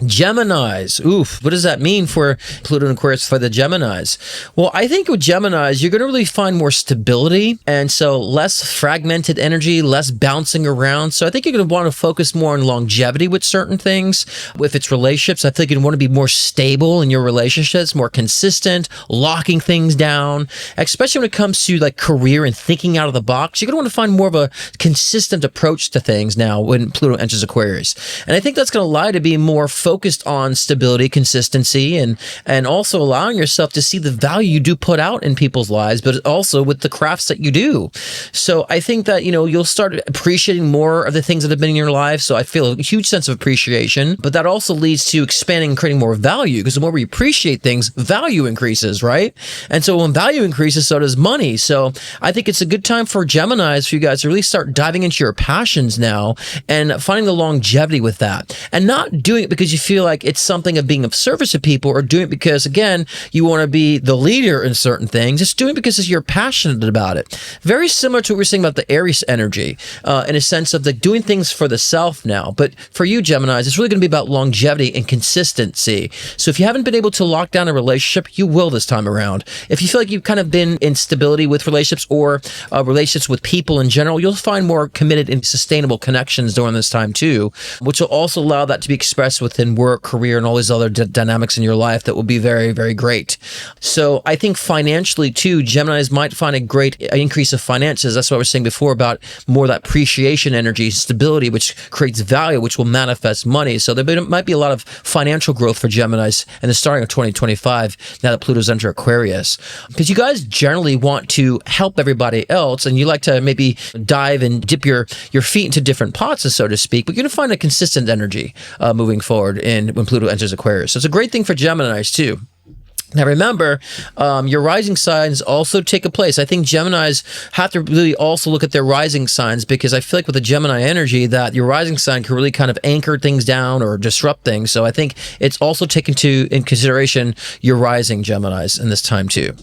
Geminis. Oof. What does that mean for Pluto and Aquarius for the Geminis? Well, I think with Geminis, you're going to really find more stability. And so less fragmented energy, less bouncing around. So I think you're going to want to focus more on longevity with certain things. If it's relationships, I think you want to be more stable in your relationships, more consistent, locking things down, especially when it comes to like career and thinking out of the box. You're going to want to find more of a consistent approach to things now when Pluto enters Aquarius. And I think that's going to allow you to be more focused on stability, consistency, and also allowing yourself to see the value you do put out in people's lives, but also with the crafts that you do. So I think that, you'll start appreciating more of the things that have been in your life. So I feel a huge sense of appreciation, but that also leads to expanding and creating more value, because the more we appreciate things, value increases, right? And so when value increases, so does money. So I think it's a good time for Geminis, for you guys to really start diving into your passions now and finding the longevity with that, and not doing it because you feel like it's something of being of service to people, or doing it because, again, you want to be the leader in certain things. Just doing it because you're passionate about it. Very similar to what we were saying about the Aries energy, in a sense of like doing things for the self now. But for you, Geminis, it's really going to be about longevity and consistency. So if you haven't been able to lock down a relationship, you will this time around. If you feel like you've kind of been in stability with relationships, or relationships with people in general, you'll find more committed and sustainable connections during this time too, which will also allow that to be expressed within work, career, and all these other dynamics in your life that will be very, very great. So I think financially too, Geminis might find a great increase of finances. That's what I was saying before about more of that appreciation energy, stability, which creates value, which will manifest money. So there might be a lot of financial growth for Geminis in the starting of 2025 now that Pluto's entered Aquarius. Because you guys generally want to help everybody else, and you like to maybe dive and dip your feet into different pots, so to speak, but you're going to find a consistent energy moving forward when Pluto enters Aquarius. So it's a great thing for Geminis too. Now remember, your rising signs also take a place. I think Geminis have to really also look at their rising signs, because I feel like with the Gemini energy that your rising sign can really kind of anchor things down or disrupt things. So I think it's also taken in consideration your rising Geminis in this time too.